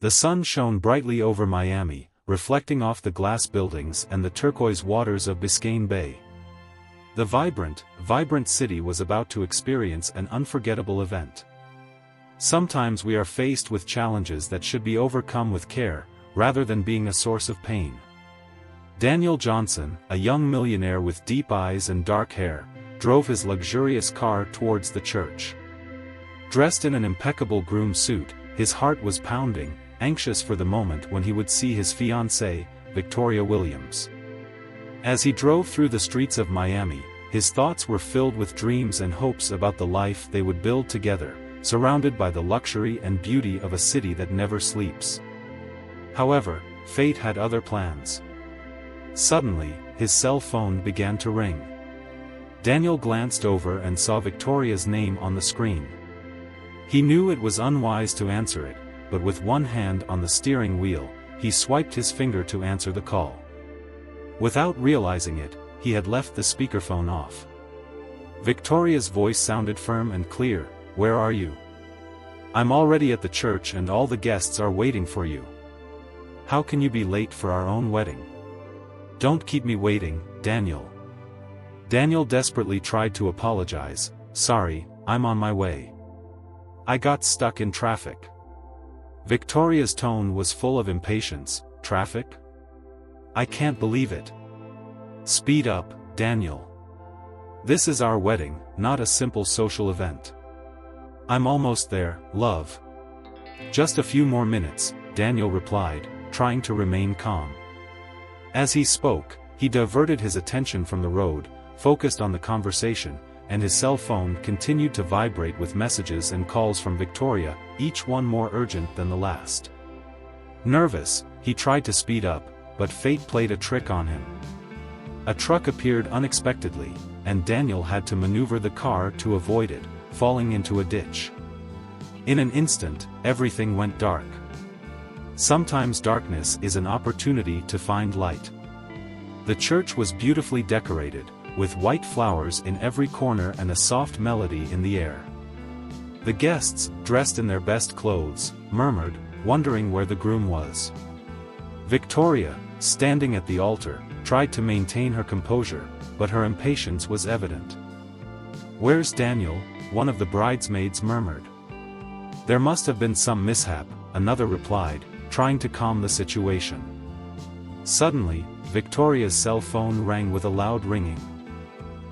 The sun shone brightly over Miami, reflecting off the glass buildings and the turquoise waters of Biscayne Bay. The vibrant city was about to experience an unforgettable event. Sometimes we are faced with challenges that should be overcome with care, rather than being a source of pain. Daniel Johnson, a young millionaire with deep eyes and dark hair, drove his luxurious car towards the church. Dressed in an impeccable groom suit, his heart was pounding, anxious for the moment when he would see his fiancée, Victoria Williams. As he drove through the streets of Miami, his thoughts were filled with dreams and hopes about the life they would build together, surrounded by the luxury and beauty of a city that never sleeps. However, fate had other plans. Suddenly, his cell phone began to ring. Daniel glanced over and saw Victoria's name on the screen. He knew it was unwise to answer it, but with one hand on the steering wheel, he swiped his finger to answer the call. Without realizing it, he had left the speakerphone off. Victoria's voice sounded firm and clear. "Where are you?" "I'm already at the church and all the guests are waiting for you." "How can you be late for our own wedding?" "Don't keep me waiting, Daniel." Daniel desperately tried to apologize. "Sorry, I'm on my way. I got stuck in traffic." Victoria's tone was full of impatience. "Traffic? I can't believe it. Speed up, Daniel. This is our wedding, not a simple social event." "I'm almost there, love. Just a few more minutes," Daniel replied, trying to remain calm. As he spoke, he diverted his attention from the road, focused on the conversation, and his cell phone continued to vibrate with messages and calls from Victoria, each one more urgent than the last. Nervous, he tried to speed up, but fate played a trick on him. A truck appeared unexpectedly, and Daniel had to maneuver the car to avoid it, falling into a ditch. In an instant, everything went dark. Sometimes darkness is an opportunity to find light. The church was beautifully decorated, with white flowers in every corner and a soft melody in the air. The guests, dressed in their best clothes, murmured, wondering where the groom was. Victoria, standing at the altar, tried to maintain her composure, but her impatience was evident. "Where's Daniel?" one of the bridesmaids murmured. "There must have been some mishap," another replied, trying to calm the situation. Suddenly, Victoria's cell phone rang with a loud ringing.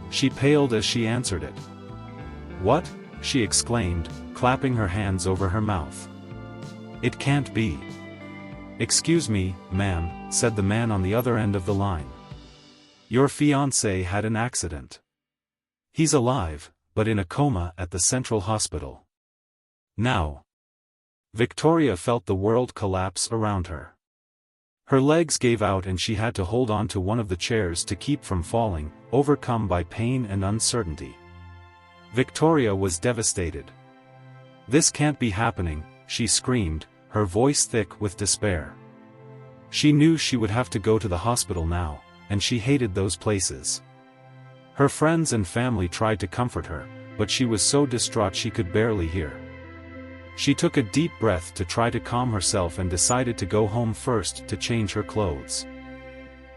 She paled as she answered it. "What?" she exclaimed, clapping her hands over her mouth. "It can't be." "Excuse me, ma'am," said the man on the other end of the line. "Your fiancé had an accident. He's alive, but in a coma at the Central Hospital now." Victoria felt the world collapse around her. Her legs gave out and she had to hold on to one of the chairs to keep from falling, overcome by pain and uncertainty. Victoria was devastated. "This can't be happening," she screamed, her voice thick with despair. She knew she would have to go to the hospital now, and she hated those places. Her friends and family tried to comfort her, but she was so distraught she could barely hear. She took a deep breath to try to calm herself and decided to go home first to change her clothes.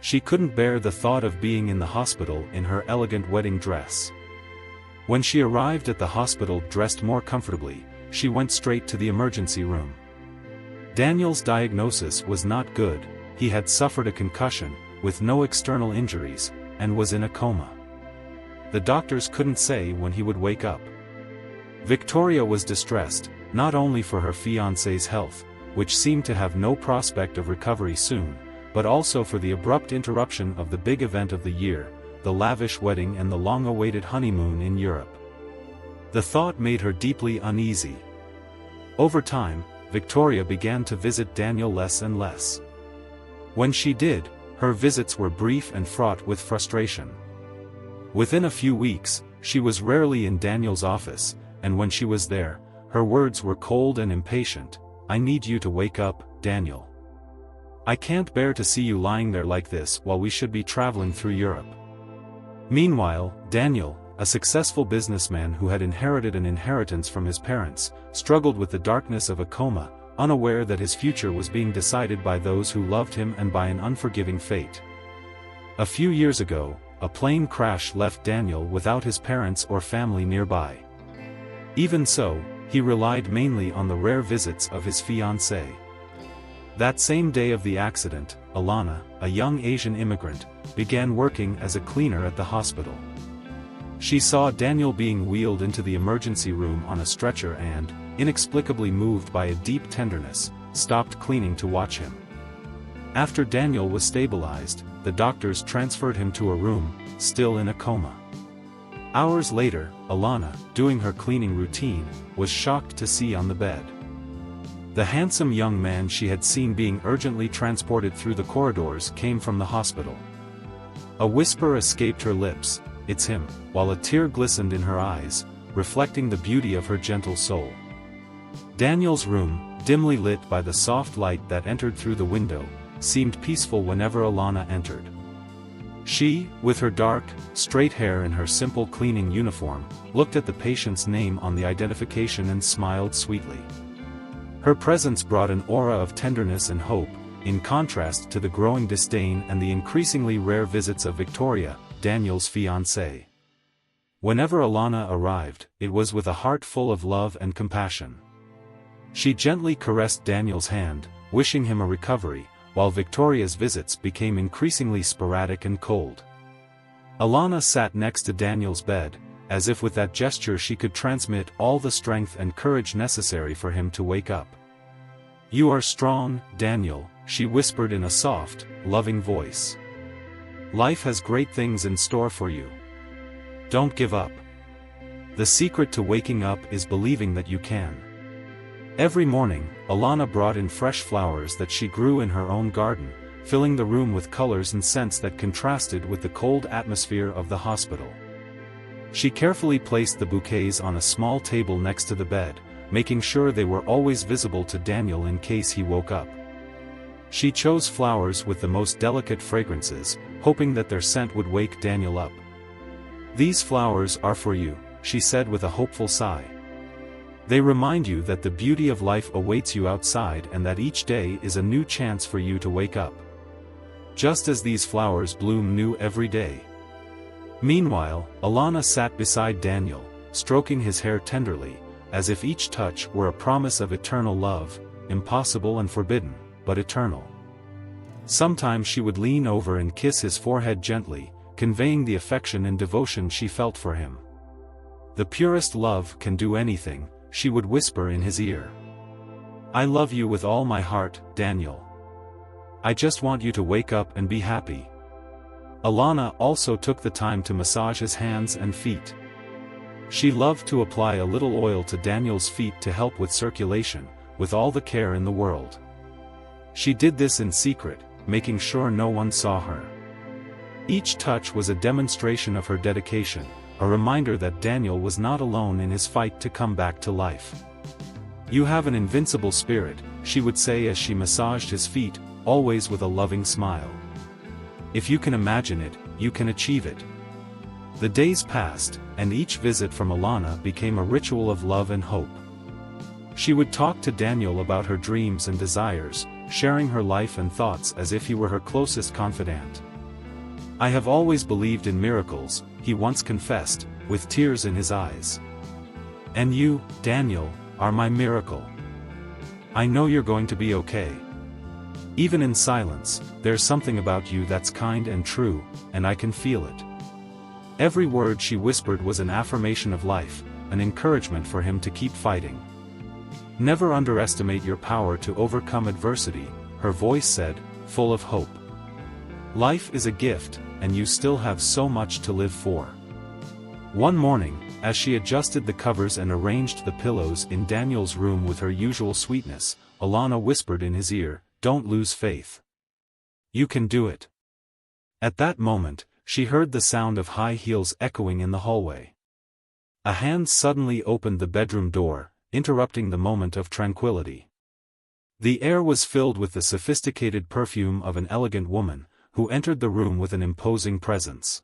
She couldn't bear the thought of being in the hospital in her elegant wedding dress. When she arrived at the hospital dressed more comfortably, she went straight to the emergency room. Daniel's diagnosis was not good. He had suffered a concussion, with no external injuries, and was in a coma. The doctors couldn't say when he would wake up. Victoria was distressed, not only for her fiancé's health, which seemed to have no prospect of recovery soon, but also for the abrupt interruption of the big event of the year, the lavish wedding and the long-awaited honeymoon in Europe. The thought made her deeply uneasy. Over time, Victoria began to visit Daniel less and less. When she did, her visits were brief and fraught with frustration. Within a few weeks, she was rarely in Daniel's office, and when she was there, her words were cold and impatient. "I need you to wake up, Daniel. I can't bear to see you lying there like this while we should be traveling through Europe." Meanwhile, Daniel, a successful businessman who had inherited an inheritance from his parents, struggled with the darkness of a coma, unaware that his future was being decided by those who loved him and by an unforgiving fate. A few years ago, a plane crash left Daniel without his parents or family nearby. Even so, he relied mainly on the rare visits of his fiancée. That same day of the accident, Alana, a young Asian immigrant, began working as a cleaner at the hospital. She saw Daniel being wheeled into the emergency room on a stretcher and, inexplicably moved by a deep tenderness, stopped cleaning to watch him. After Daniel was stabilized, the doctors transferred him to a room, still in a coma. Hours later, Alana, doing her cleaning routine, was shocked to see on the bed the handsome young man she had seen being urgently transported through the corridors came from the hospital. A whisper escaped her lips, "It's him," while a tear glistened in her eyes, reflecting the beauty of her gentle soul. Daniel's room, dimly lit by the soft light that entered through the window, seemed peaceful whenever Alana entered. She, with her dark, straight hair and her simple cleaning uniform, looked at the patient's name on the identification and smiled sweetly. Her presence brought an aura of tenderness and hope, in contrast to the growing disdain and the increasingly rare visits of Victoria, Daniel's fiancée. Whenever Alana arrived, it was with a heart full of love and compassion. She gently caressed Daniel's hand, wishing him a recovery, while Victoria's visits became increasingly sporadic and cold. Alana sat next to Daniel's bed, as if with that gesture she could transmit all the strength and courage necessary for him to wake up. "You are strong, Daniel," she whispered in a soft, loving voice. "Life has great things in store for you. Don't give up. The secret to waking up is believing that you can." Every morning, Alana brought in fresh flowers that she grew in her own garden, filling the room with colors and scents that contrasted with the cold atmosphere of the hospital. She carefully placed the bouquets on a small table next to the bed, making sure they were always visible to Daniel in case he woke up. She chose flowers with the most delicate fragrances, hoping that their scent would wake Daniel up. "These flowers are for you," she said with a hopeful sigh. "They remind you that the beauty of life awaits you outside and that each day is a new chance for you to wake up. Just as these flowers bloom new every day." Meanwhile, Alana sat beside Daniel, stroking his hair tenderly, as if each touch were a promise of eternal love, impossible and forbidden, but eternal. Sometimes she would lean over and kiss his forehead gently, conveying the affection and devotion she felt for him. "The purest love can do anything," she would whisper in his ear. "I love you with all my heart, Daniel. I just want you to wake up and be happy." Alana also took the time to massage his hands and feet. She loved to apply a little oil to Daniel's feet to help with circulation, with all the care in the world. She did this in secret, making sure no one saw her. Each touch was a demonstration of her dedication, a reminder that Daniel was not alone in his fight to come back to life. "You have an invincible spirit," she would say as she massaged his feet, always with a loving smile. "If you can imagine it, you can achieve it." The days passed, and each visit from Alana became a ritual of love and hope. She would talk to Daniel about her dreams and desires, sharing her life and thoughts as if he were her closest confidant. "I have always believed in miracles," he once confessed, with tears in his eyes. "And you, Daniel, are my miracle. I know you're going to be okay. Even in silence, there's something about you that's kind and true, and I can feel it." Every word she whispered was an affirmation of life, an encouragement for him to keep fighting. "Never underestimate your power to overcome adversity," her voice said, full of hope. "Life is a gift, and you still have so much to live for." One morning, as she adjusted the covers and arranged the pillows in Daniel's room with her usual sweetness, Alana whispered in his ear, "Don't lose faith. You can do it." At that moment, she heard the sound of high heels echoing in the hallway. A hand suddenly opened the bedroom door, interrupting the moment of tranquility. The air was filled with the sophisticated perfume of an elegant woman, who entered the room with an imposing presence.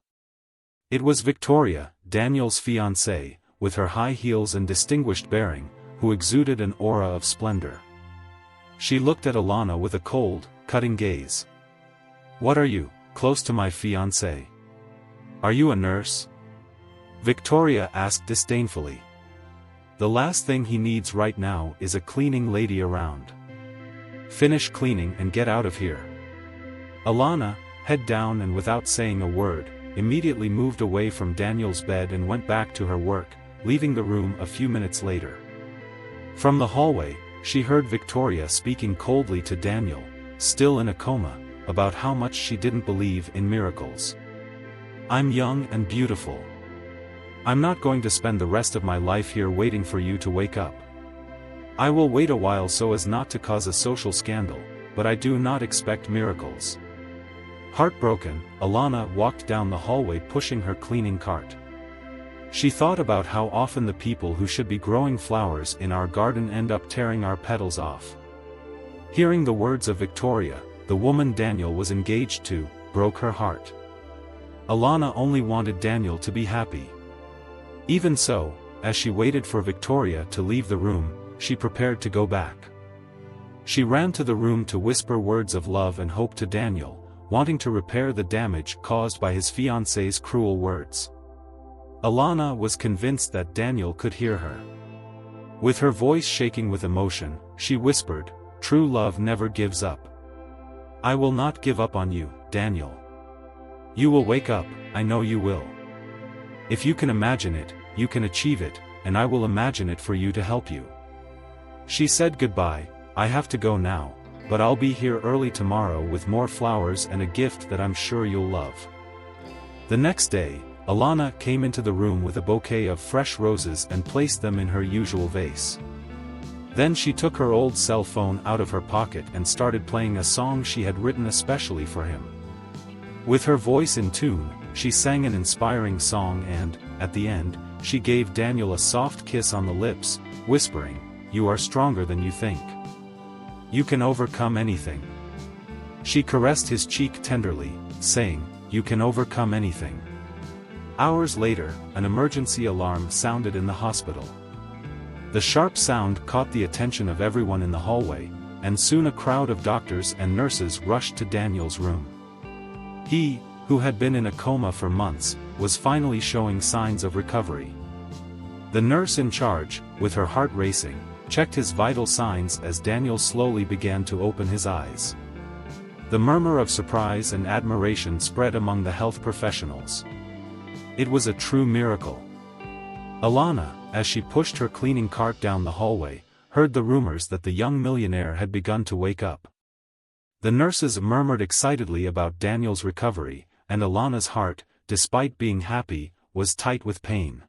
It was Victoria, Daniel's fiancée, with her high heels and distinguished bearing, who exuded an aura of splendor. She looked at Alana with a cold, cutting gaze. "What are you, close to my fiancé? Are you a nurse?" Victoria asked disdainfully. "The last thing he needs right now is a cleaning lady around. Finish cleaning and get out of here." Alana, head down and without saying a word, immediately moved away from Daniel's bed and went back to her work, leaving the room a few minutes later. From the hallway, she heard Victoria speaking coldly to Daniel, still in a coma, about how much she didn't believe in miracles. "I'm young and beautiful. I'm not going to spend the rest of my life here waiting for you to wake up. I will wait a while so as not to cause a social scandal, but I do not expect miracles." Heartbroken, Alana walked down the hallway pushing her cleaning cart. She thought about how often the people who should be growing flowers in our garden end up tearing our petals off. Hearing the words of Victoria, the woman Daniel was engaged to, broke her heart. Alana only wanted Daniel to be happy. Even so, as she waited for Victoria to leave the room, she prepared to go back. She ran to the room to whisper words of love and hope to Daniel, wanting to repair the damage caused by his fiancé's cruel words. Alana was convinced that Daniel could hear her. With her voice shaking with emotion, she whispered, "True love never gives up. I will not give up on you, Daniel. You will wake up, I know you will. If you can imagine it, you can achieve it, and I will imagine it for you to help you." She said goodbye. "I have to go now, but I'll be here early tomorrow with more flowers and a gift that I'm sure you'll love." The next day, Alana came into the room with a bouquet of fresh roses and placed them in her usual vase. Then she took her old cell phone out of her pocket and started playing a song she had written especially for him. With her voice in tune, she sang an inspiring song and, at the end, she gave Daniel a soft kiss on the lips, whispering, "You are stronger than you think. You can overcome anything." She caressed his cheek tenderly, saying, "You can overcome anything." Hours later, an emergency alarm sounded in the hospital. The sharp sound caught the attention of everyone in the hallway, and soon a crowd of doctors and nurses rushed to Daniel's room. He, who had been in a coma for months, was finally showing signs of recovery. The nurse in charge, with her heart racing, checked his vital signs as Daniel slowly began to open his eyes. The murmur of surprise and admiration spread among the health professionals. It was a true miracle. Alana, as she pushed her cleaning cart down the hallway, heard the rumors that the young millionaire had begun to wake up. The nurses murmured excitedly about Daniel's recovery, and Alana's heart, despite being happy, was tight with pain.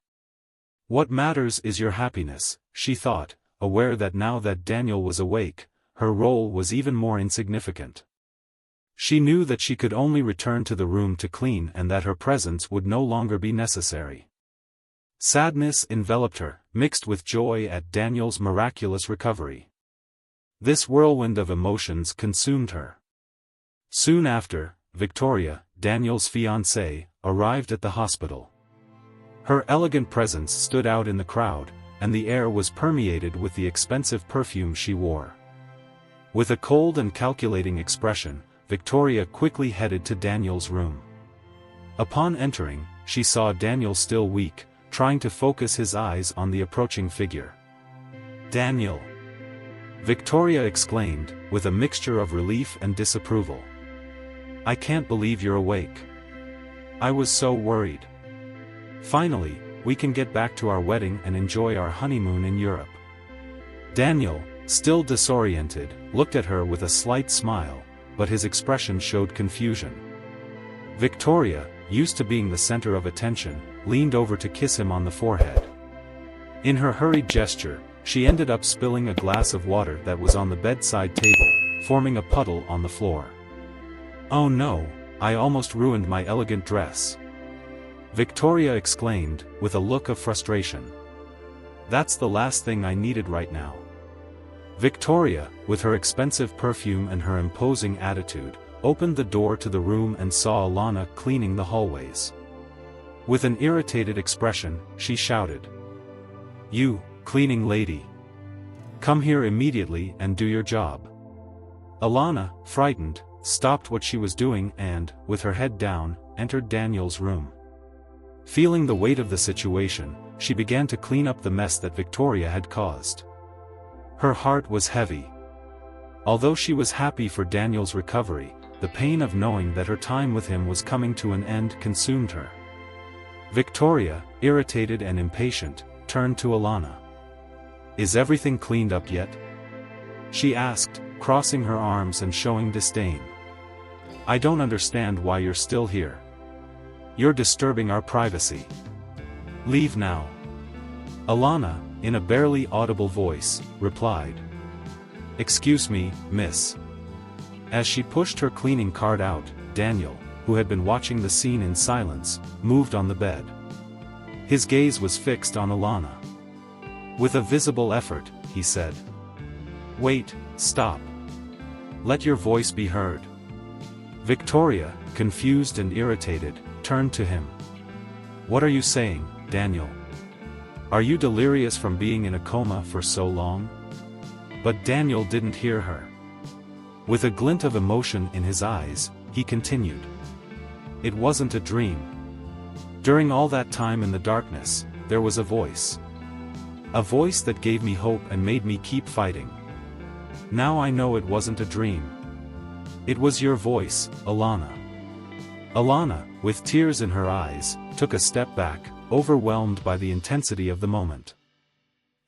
"What matters is your happiness," she thought, aware that now that Daniel was awake, her role was even more insignificant. She knew that she could only return to the room to clean and that her presence would no longer be necessary. Sadness enveloped her, mixed with joy at Daniel's miraculous recovery. This whirlwind of emotions consumed her. Soon after, Victoria, Daniel's fiancée, arrived at the hospital. Her elegant presence stood out in the crowd, and the air was permeated with the expensive perfume she wore. With a cold and calculating expression, Victoria quickly headed to Daniel's room. Upon entering, she saw Daniel still weak, trying to focus his eyes on the approaching figure. "Daniel!" Victoria exclaimed, with a mixture of relief and disapproval. "I can't believe you're awake. I was so worried. Finally, we can get back to our wedding and enjoy our honeymoon in Europe." Daniel, still disoriented, looked at her with a slight smile, but his expression showed confusion. Victoria, used to being the center of attention, leaned over to kiss him on the forehead. In her hurried gesture, she ended up spilling a glass of water that was on the bedside table, forming a puddle on the floor. "Oh no, I almost ruined my elegant dress," Victoria exclaimed, with a look of frustration. "That's the last thing I needed right now." Victoria, with her expensive perfume and her imposing attitude, opened the door to the room and saw Alana cleaning the hallways. With an irritated expression, she shouted, "You, cleaning lady! Come here immediately and do your job." Alana, frightened, stopped what she was doing and, with her head down, entered Daniel's room. Feeling the weight of the situation, she began to clean up the mess that Victoria had caused. Her heart was heavy. Although she was happy for Daniel's recovery, the pain of knowing that her time with him was coming to an end consumed her. Victoria, irritated and impatient, turned to Alana. "Is everything cleaned up yet?" she asked, crossing her arms and showing disdain. "I don't understand why you're still here. You're disturbing our privacy. Leave now." Alana, in a barely audible voice, replied. "Excuse me, miss." As she pushed her cleaning cart out, Daniel, who had been watching the scene in silence, moved on the bed. His gaze was fixed on Alana. With a visible effort, he said, "Wait, stop. Let your voice be heard." Victoria, confused and irritated, turned to him. "What are you saying, Daniel? Are you delirious from being in a coma for so long?" But Daniel didn't hear her. With a glint of emotion in his eyes, he continued. "It wasn't a dream. During all that time in the darkness, there was a voice. A voice that gave me hope and made me keep fighting. Now I know it wasn't a dream. It was your voice, Alana." Alana, with tears in her eyes, took a step back, overwhelmed by the intensity of the moment.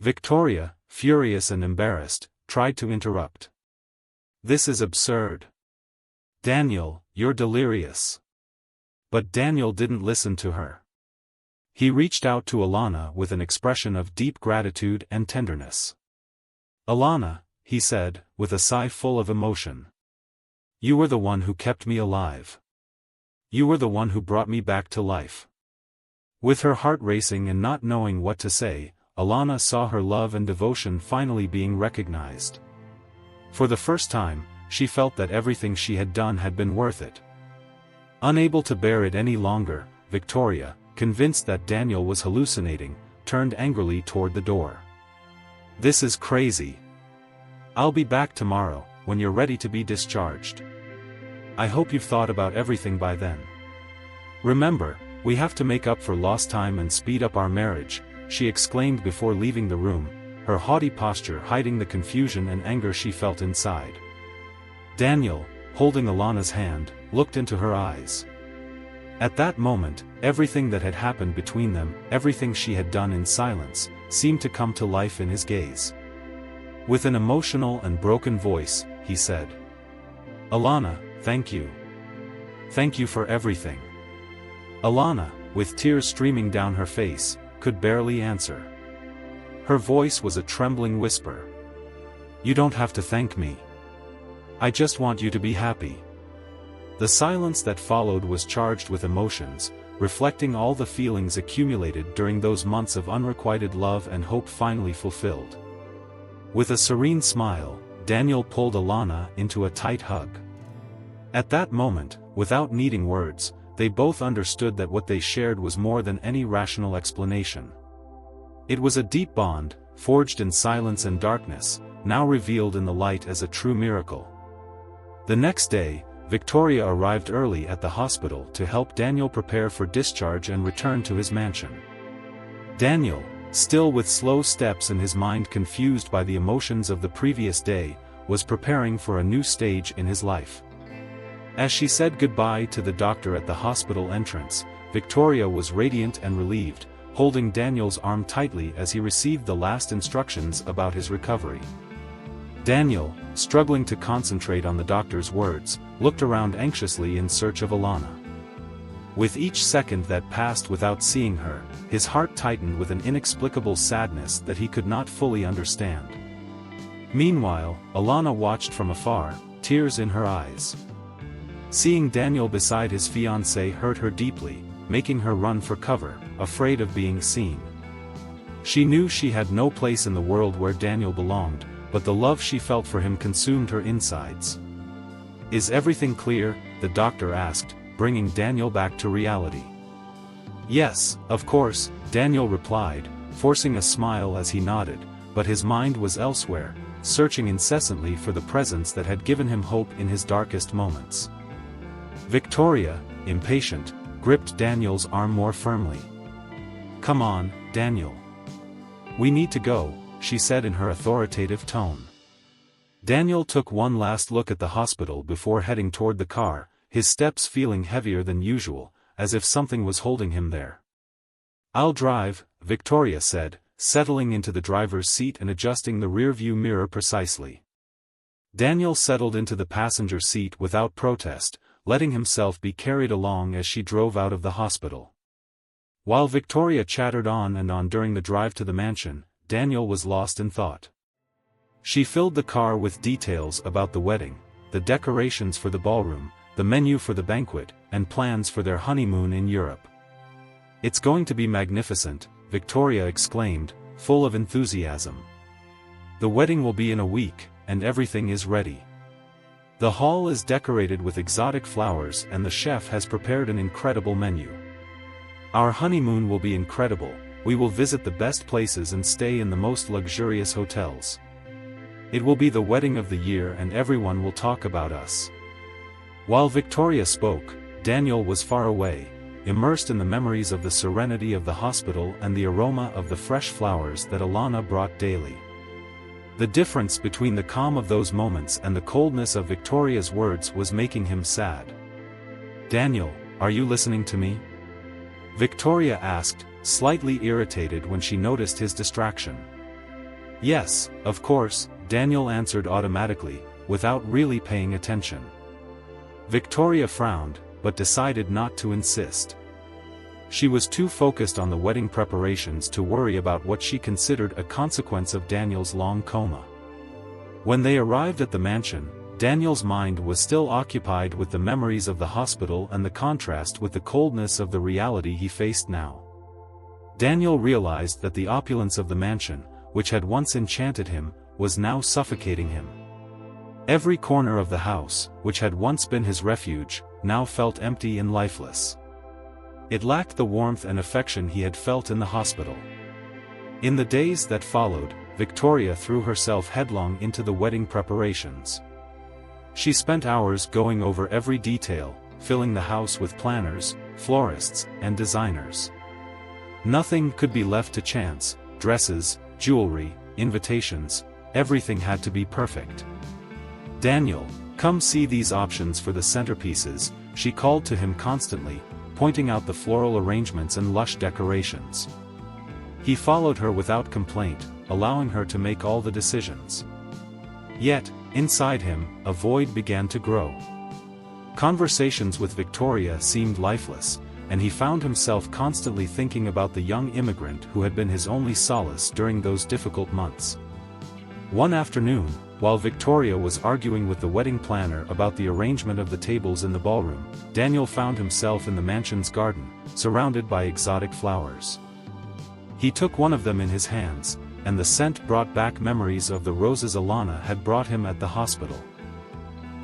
Victoria, furious and embarrassed, tried to interrupt. "This is absurd. Daniel, you're delirious." But Daniel didn't listen to her. He reached out to Alana with an expression of deep gratitude and tenderness. "Alana," he said, with a sigh full of emotion. "You were the one who kept me alive. You were the one who brought me back to life." With her heart racing and not knowing what to say, Alana saw her love and devotion finally being recognized. For the first time, she felt that everything she had done had been worth it. Unable to bear it any longer, Victoria, convinced that Daniel was hallucinating, turned angrily toward the door. "This is crazy. I'll be back tomorrow, when you're ready to be discharged. I hope you've thought about everything by then. Remember, we have to make up for lost time and speed up our marriage," she exclaimed before leaving the room, her haughty posture hiding the confusion and anger she felt inside. Daniel, holding Alana's hand, looked into her eyes. At that moment, everything that had happened between them, everything she had done in silence, seemed to come to life in his gaze. With an emotional and broken voice, he said, "Alana, thank you. Thank you for everything." Alana, with tears streaming down her face, could barely answer. Her voice was a trembling whisper. "You don't have to thank me. I just want you to be happy." The silence that followed was charged with emotions, reflecting all the feelings accumulated during those months of unrequited love and hope finally fulfilled. With a serene smile, Daniel pulled Alana into a tight hug. At that moment, without needing words, they both understood that what they shared was more than any rational explanation. It was a deep bond, forged in silence and darkness, now revealed in the light as a true miracle. The next day, Victoria arrived early at the hospital to help Daniel prepare for discharge and return to his mansion. Daniel, still with slow steps and his mind confused by the emotions of the previous day, was preparing for a new stage in his life. As she said goodbye to the doctor at the hospital entrance, Victoria was radiant and relieved, holding Daniel's arm tightly as he received the last instructions about his recovery. Daniel, struggling to concentrate on the doctor's words, looked around anxiously in search of Alana. With each second that passed without seeing her, his heart tightened with an inexplicable sadness that he could not fully understand. Meanwhile, Alana watched from afar, tears in her eyes. Seeing Daniel beside his fiancée hurt her deeply, making her run for cover, afraid of being seen. She knew she had no place in the world where Daniel belonged, but the love she felt for him consumed her insides. "Is everything clear?" the doctor asked, bringing Daniel back to reality. "Yes, of course," Daniel replied, forcing a smile as he nodded, but his mind was elsewhere, searching incessantly for the presence that had given him hope in his darkest moments. Victoria, impatient, gripped Daniel's arm more firmly. "Come on, Daniel. We need to go," she said in her authoritative tone. Daniel took one last look at the hospital before heading toward the car, his steps feeling heavier than usual, as if something was holding him there. "I'll drive," Victoria said, settling into the driver's seat and adjusting the rearview mirror precisely. Daniel settled into the passenger seat without protest, letting himself be carried along as she drove out of the hospital. While Victoria chattered on and on during the drive to the mansion, Daniel was lost in thought. She filled the car with details about the wedding, the decorations for the ballroom, the menu for the banquet, and plans for their honeymoon in Europe. "It's going to be magnificent," Victoria exclaimed, full of enthusiasm. "The wedding will be in a week, and everything is ready. The hall is decorated with exotic flowers and the chef has prepared an incredible menu. Our honeymoon will be incredible, we will visit the best places and stay in the most luxurious hotels. It will be the wedding of the year and everyone will talk about us." While Victoria spoke, Daniel was far away, immersed in the memories of the serenity of the hospital and the aroma of the fresh flowers that Alana brought daily. The difference between the calm of those moments and the coldness of Victoria's words was making him sad. "Daniel, are you listening to me?" Victoria asked, slightly irritated when she noticed his distraction. "Yes, of course," Daniel answered automatically, without really paying attention. Victoria frowned, but decided not to insist. She was too focused on the wedding preparations to worry about what she considered a consequence of Daniel's long coma. When they arrived at the mansion, Daniel's mind was still occupied with the memories of the hospital and the contrast with the coldness of the reality he faced now. Daniel realized that the opulence of the mansion, which had once enchanted him, was now suffocating him. Every corner of the house, which had once been his refuge, now felt empty and lifeless. It lacked the warmth and affection he had felt in the hospital. In the days that followed, Victoria threw herself headlong into the wedding preparations. She spent hours going over every detail, filling the house with planners, florists, and designers. Nothing could be left to chance: dresses, jewelry, invitations, everything had to be perfect. "Daniel, come see these options for the centerpieces," she called to him constantly, pointing out the floral arrangements and lush decorations. He followed her without complaint, allowing her to make all the decisions. Yet, inside him, a void began to grow. Conversations with Victoria seemed lifeless, and he found himself constantly thinking about the young immigrant who had been his only solace during those difficult months. One afternoon, while Victoria was arguing with the wedding planner about the arrangement of the tables in the ballroom, Daniel found himself in the mansion's garden, surrounded by exotic flowers. He took one of them in his hands, and the scent brought back memories of the roses Alana had brought him at the hospital.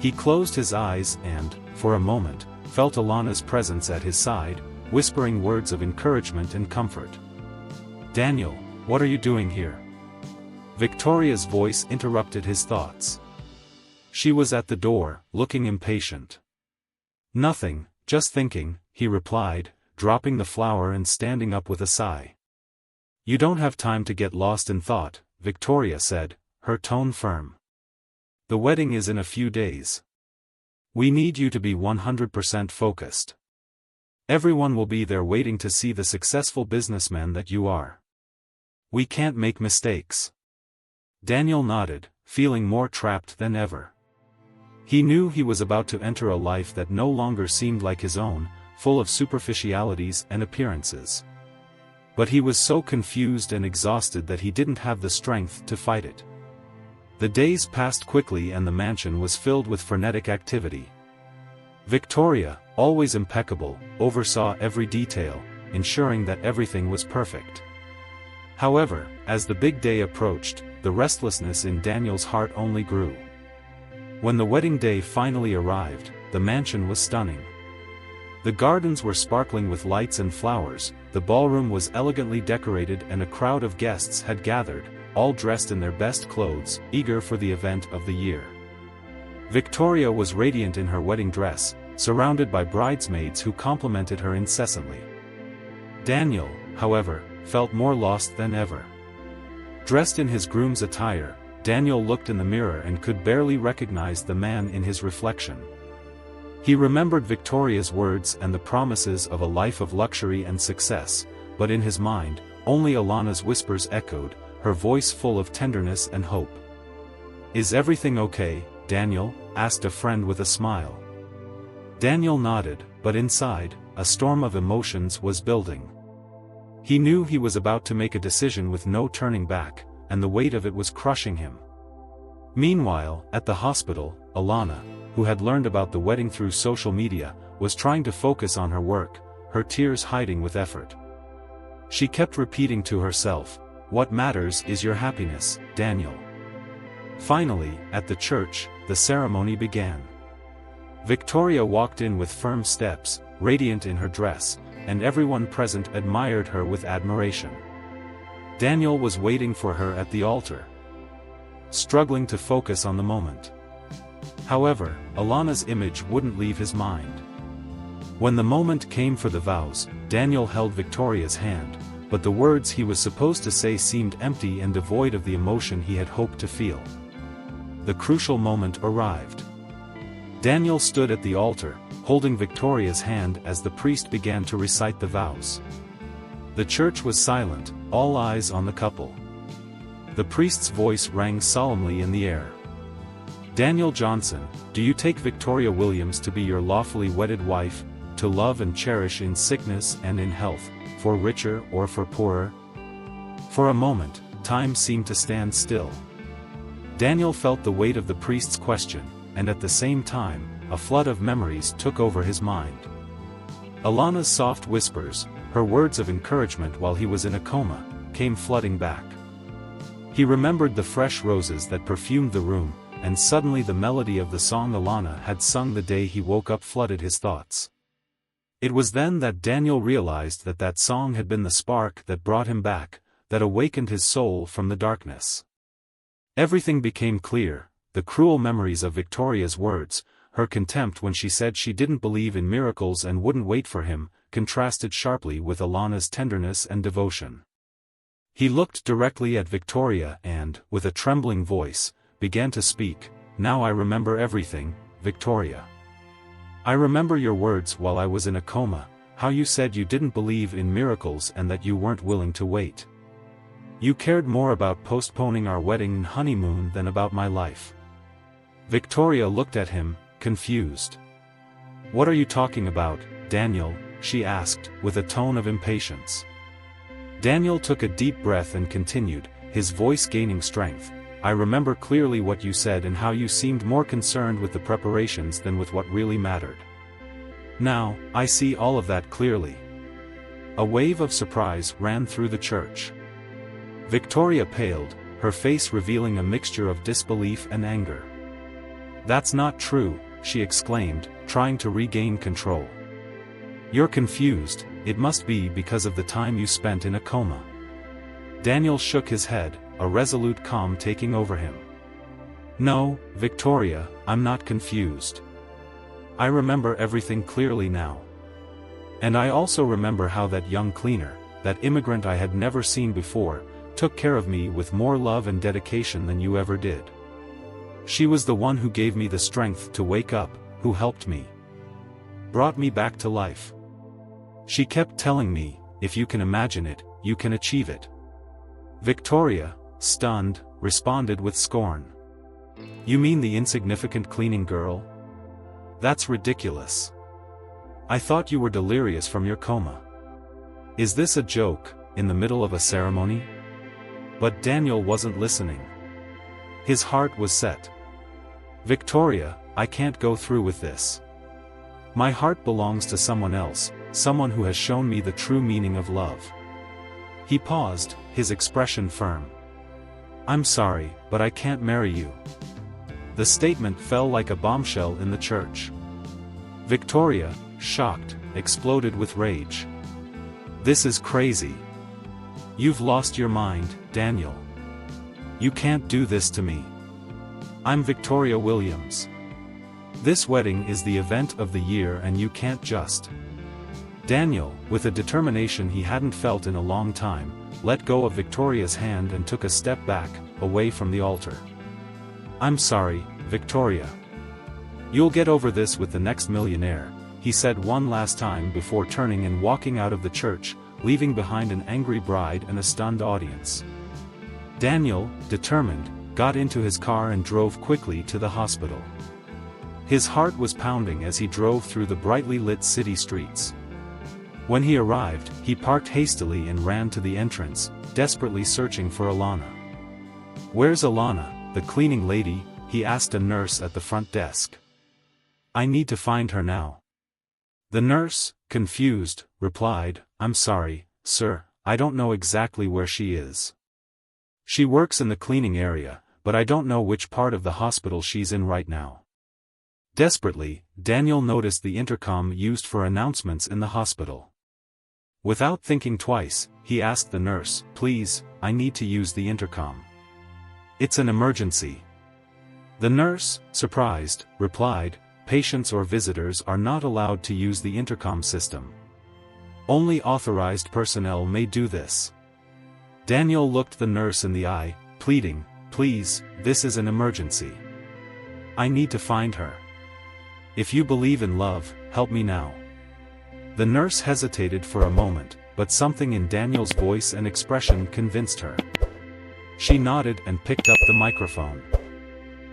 He closed his eyes and, for a moment, felt Alana's presence at his side, whispering words of encouragement and comfort. "Daniel, what are you doing here?" Victoria's voice interrupted his thoughts. She was at the door, looking impatient. "Nothing, just thinking," he replied, dropping the flower and standing up with a sigh. "You don't have time to get lost in thought," Victoria said, her tone firm. "The wedding is in a few days. We need you to be 100% focused. Everyone will be there waiting to see the successful businessman that you are. We can't make mistakes." Daniel nodded, feeling more trapped than ever. He knew he was about to enter a life that no longer seemed like his own, full of superficialities and appearances. But he was so confused and exhausted that he didn't have the strength to fight it. The days passed quickly and the mansion was filled with frenetic activity. Victoria, always impeccable, oversaw every detail, ensuring that everything was perfect. However, as the big day approached, the restlessness in Daniel's heart only grew. When the wedding day finally arrived, the mansion was stunning. The gardens were sparkling with lights and flowers, the ballroom was elegantly decorated and a crowd of guests had gathered, all dressed in their best clothes, eager for the event of the year. Victoria was radiant in her wedding dress, surrounded by bridesmaids who complimented her incessantly. Daniel, however, felt more lost than ever. Dressed in his groom's attire, Daniel looked in the mirror and could barely recognize the man in his reflection. He remembered Victoria's words and the promises of a life of luxury and success, but in his mind, only Alana's whispers echoed, her voice full of tenderness and hope. "Is everything okay, Daniel?" asked a friend with a smile. Daniel nodded, but inside, a storm of emotions was building. He knew he was about to make a decision with no turning back, and the weight of it was crushing him. Meanwhile, at the hospital, Alana, who had learned about the wedding through social media, was trying to focus on her work, her tears hiding with effort. She kept repeating to herself, "What matters is your happiness, Daniel." Finally, at the church, the ceremony began. Victoria walked in with firm steps, radiant in her dress, and everyone present admired her with admiration. Daniel was waiting for her at the altar, struggling to focus on the moment. However, Alana's image wouldn't leave his mind. When the moment came for the vows, Daniel held Victoria's hand, but the words he was supposed to say seemed empty and devoid of the emotion he had hoped to feel. The crucial moment arrived. Daniel stood at the altar, holding Victoria's hand as the priest began to recite the vows. The church was silent, all eyes on the couple. The priest's voice rang solemnly in the air. "Daniel Johnson, do you take Victoria Williams to be your lawfully wedded wife, to love and cherish in sickness and in health, for richer or for poorer?" For a moment, time seemed to stand still. Daniel felt the weight of the priest's question, and at the same time, a flood of memories took over his mind. Alana's soft whispers, her words of encouragement while he was in a coma, came flooding back. He remembered the fresh roses that perfumed the room, and suddenly the melody of the song Alana had sung the day he woke up flooded his thoughts. It was then that Daniel realized that that song had been the spark that brought him back, that awakened his soul from the darkness. Everything became clear, the cruel memories of Victoria's words, her contempt when she said she didn't believe in miracles and wouldn't wait for him, contrasted sharply with Alana's tenderness and devotion. He looked directly at Victoria and, with a trembling voice, began to speak. "Now I remember everything, Victoria. I remember your words while I was in a coma, how you said you didn't believe in miracles and that you weren't willing to wait. You cared more about postponing our wedding and honeymoon than about my life." Victoria looked at him, confused. "What are you talking about, Daniel?" she asked, with a tone of impatience. Daniel took a deep breath and continued, his voice gaining strength. "I remember clearly what you said and how you seemed more concerned with the preparations than with what really mattered. Now, I see all of that clearly." A wave of surprise ran through the church. Victoria paled, her face revealing a mixture of disbelief and anger. "That's not true," she exclaimed, trying to regain control. "You're confused, it must be because of the time you spent in a coma." Daniel shook his head, a resolute calm taking over him. "No, Victoria, I'm not confused. I remember everything clearly now. And I also remember how that young cleaner, that immigrant I had never seen before, took care of me with more love and dedication than you ever did. She was the one who gave me the strength to wake up, who helped me, brought me back to life. She kept telling me, if you can imagine it, you can achieve it." Victoria, stunned, responded with scorn. "You mean the insignificant cleaning girl? That's ridiculous. I thought you were delirious from your coma. Is this a joke, in the middle of a ceremony?" But Daniel wasn't listening. His heart was set. "Victoria, I can't go through with this. My heart belongs to someone else, someone who has shown me the true meaning of love." He paused, his expression firm. "I'm sorry, but I can't marry you." The statement fell like a bombshell in the church. Victoria, shocked, exploded with rage. "This is crazy. You've lost your mind, Daniel. You can't do this to me. I'm Victoria Williams. This wedding is the event of the year and you can't just. Daniel, with a determination he hadn't felt in a long time, let go of Victoria's hand and took a step back, away from the altar. I'm sorry, Victoria. You'll get over this with the next millionaire, he said one last time before turning and walking out of the church, leaving behind an angry bride and a stunned audience. Daniel, determined, got into his car and drove quickly to the hospital. His heart was pounding as he drove through the brightly lit city streets. When he arrived, he parked hastily and ran to the entrance, desperately searching for Alana. Where's Alana, the cleaning lady? He asked a nurse at the front desk. I need to find her now. The nurse, confused, replied, I'm sorry, sir, I don't know exactly where she is. She works in the cleaning area, but I don't know which part of the hospital she's in right now. Desperately, Daniel noticed the intercom used for announcements in the hospital. Without thinking twice, he asked the nurse, please, I need to use the intercom. It's an emergency. The nurse, surprised, replied, patients or visitors are not allowed to use the intercom system. Only authorized personnel may do this. Daniel looked the nurse in the eye, pleading, please, this is an emergency. I need to find her. If you believe in love, help me now. The nurse hesitated for a moment, but something in Daniel's voice and expression convinced her. She nodded and picked up the microphone.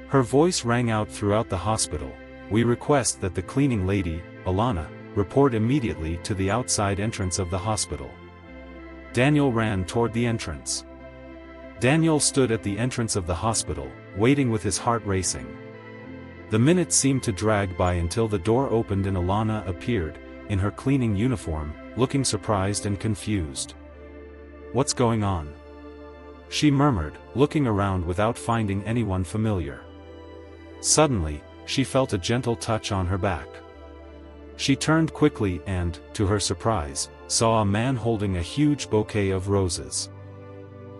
Her voice rang out throughout the hospital. We request that the cleaning lady, Alana, report immediately to the outside entrance of the hospital. Daniel ran toward the entrance. Daniel stood at the entrance of the hospital, waiting with his heart racing. The minutes seemed to drag by until the door opened and Alana appeared, in her cleaning uniform, looking surprised and confused. What's going on? She murmured, looking around without finding anyone familiar. Suddenly, she felt a gentle touch on her back. She turned quickly and, to her surprise, saw a man holding a huge bouquet of roses.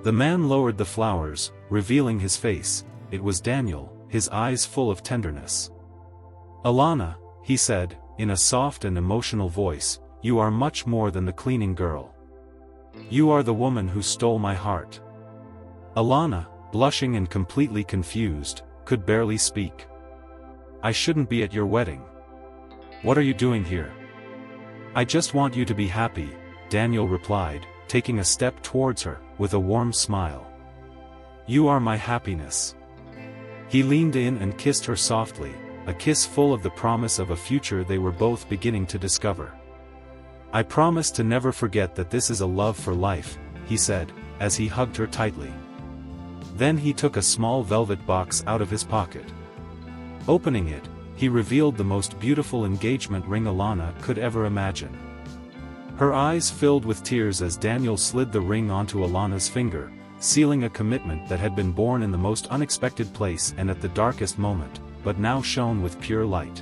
The man lowered the flowers, revealing his face. It was Daniel, his eyes full of tenderness. Alana, he said, in a soft and emotional voice, you are much more than the cleaning girl. You are the woman who stole my heart. Alana, blushing and completely confused, could barely speak. I shouldn't be at your wedding. What are you doing here? I just want you to be happy, Daniel replied, taking a step towards her, with a warm smile. You are my happiness. He leaned in and kissed her softly, a kiss full of the promise of a future they were both beginning to discover. I promise to never forget that this is a love for life, he said, as he hugged her tightly. Then he took a small velvet box out of his pocket. Opening it, he revealed the most beautiful engagement ring Alana could ever imagine. Her eyes filled with tears as Daniel slid the ring onto Alana's finger, sealing a commitment that had been born in the most unexpected place and at the darkest moment, but now shone with pure light.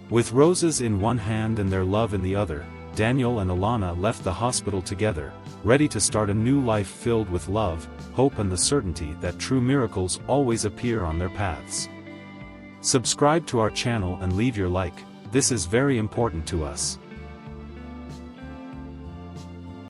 With roses in one hand and their love in the other, Daniel and Alana left the hospital together, ready to start a new life filled with love, hope and the certainty that true miracles always appear on their paths. Subscribe to our channel and leave your like, this is very important to us.